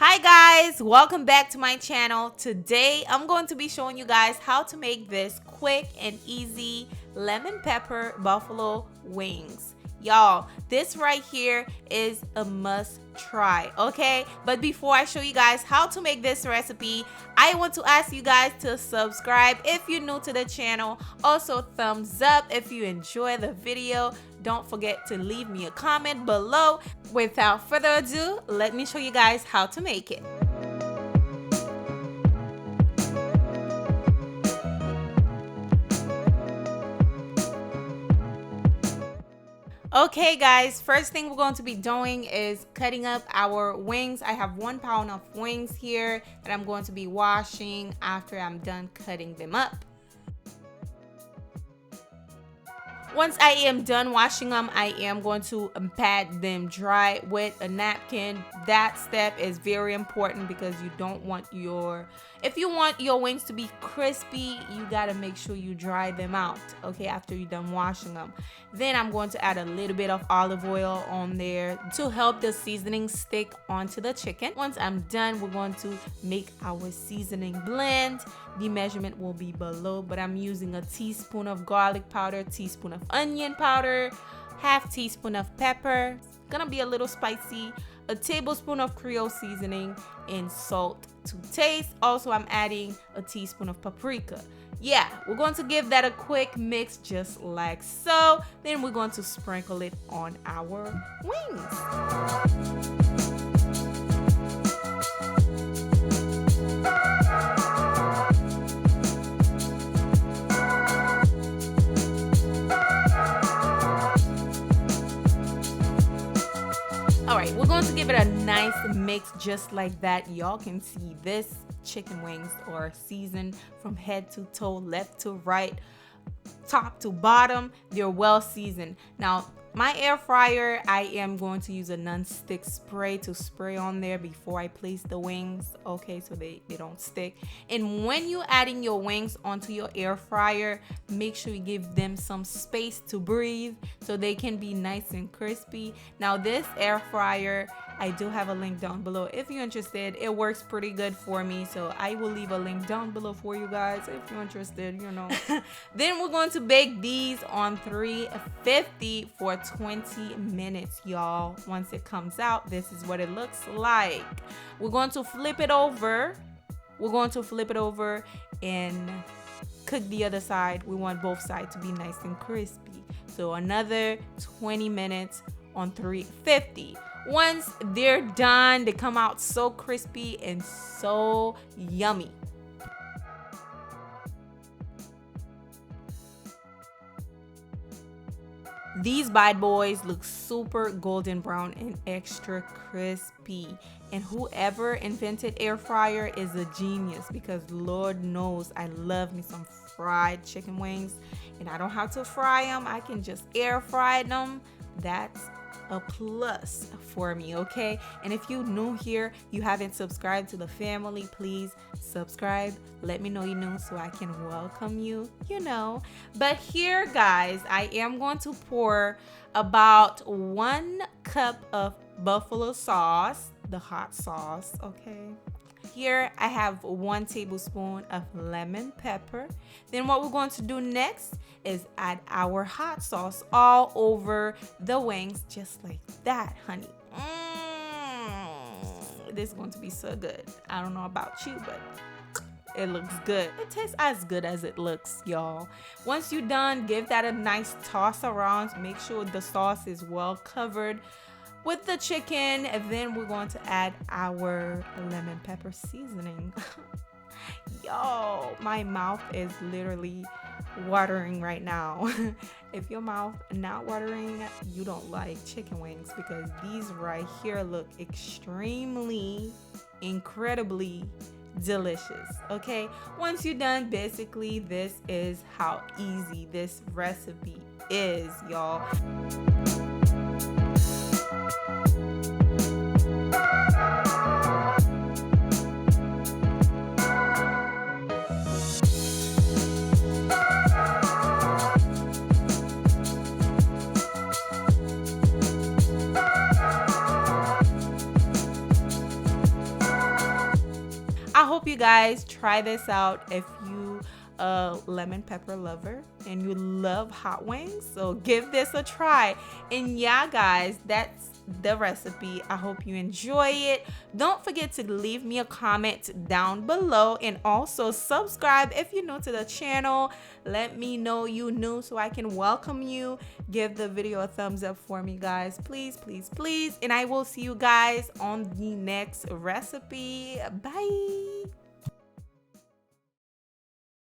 Hi guys, welcome back to my channel. Today I'm going to be showing you guys how to make this quick and easy lemon pepper buffalo wings. Y'all, this right here is a must try, okay? But before I show you guys how to make this recipe, I want to ask you guys to subscribe if you're new to the channel. Also, thumbs up if you enjoy the video. Don't forget to leave me a comment below. Without further ado, let me show you guys how to make it. Okay guys, first thing we're going to be doing is cutting up our wings. I have 1 pound of wings here that I'm going to be washing after I'm done cutting them up. Once I am done washing them, I am going to pat them dry with a napkin. That step is very important because you don't want if you want your wings to be crispy, you gotta make sure you dry them out, okay, after you're done washing them. Then I'm going to add a little bit of olive oil on there to help the seasoning stick onto the chicken. Once I'm done, we're going to make our seasoning blend. The measurement will be below, but I'm using a teaspoon of garlic powder, teaspoon of onion powder, half teaspoon of pepper. It's gonna be a little spicy, a tablespoon of creole seasoning, and salt to taste. Also, I'm adding a teaspoon of paprika. Yeah, we're going to give that a quick mix just like so. Then we're going to sprinkle it on our wings. Alright, we're going to give it a nice mix just like that. Y'all can see this chicken wings are seasoned from head to toe, left to right, top to bottom. They're well seasoned. Now, my air fryer, I am going to use a non-stick spray to spray on there before I place the wings, okay, so they don't stick. And when you're adding your wings onto your air fryer, make sure you give them some space to breathe so they can be nice and crispy. Now, this air fryer, I do have a link down below if you're interested. It works pretty good for me, so I will leave a link down below for you guys if you're interested, you know. Then we're going to bake these on 350 for 20 minutes, y'all. Once it comes out, this is what it looks like. We're going to flip it over. We're going to flip it over and cook the other side. We want both sides to be nice and crispy. So another 20 minutes on 350. Once they're done, they come out so crispy and so yummy. These bad boys look super golden brown and extra crispy. And whoever invented air fryer is a genius, because Lord knows I love me some fried chicken wings. And I don't have to fry them. I can just air fry them. That's a plus for me, okay? And if you're new here, you haven't subscribed to the family, please subscribe. Let me know you're new so I can welcome you, you know. But here, guys, I am going to pour about 1 cup of buffalo sauce, the hot sauce, okay? Here I have 1 tablespoon of lemon pepper. Then what we're going to do next is add our hot sauce all over the wings, just like that, honey. This is going to be so good. I don't know about you, but it looks good. It tastes as good as it looks, y'all. Once you're done, give that a nice toss around. Make sure the sauce is well covered with the chicken, and then we're going to add our lemon pepper seasoning. Yo, my mouth is literally watering right now. If your mouth not watering, you don't like chicken wings, because these right here look extremely, incredibly delicious, okay? Once you're done, basically this is how easy this recipe is, y'all. I hope you guys try this out if you lemon pepper lover and you love hot wings, so give this a try. And yeah guys, that's the recipe. I hope you enjoy it. Don't forget to leave me a comment down below, and also subscribe if you're new to the channel. Let me know you new so I can welcome you. Give the video a thumbs up for me guys, please, please, please. And I will see you guys on the next recipe. Bye.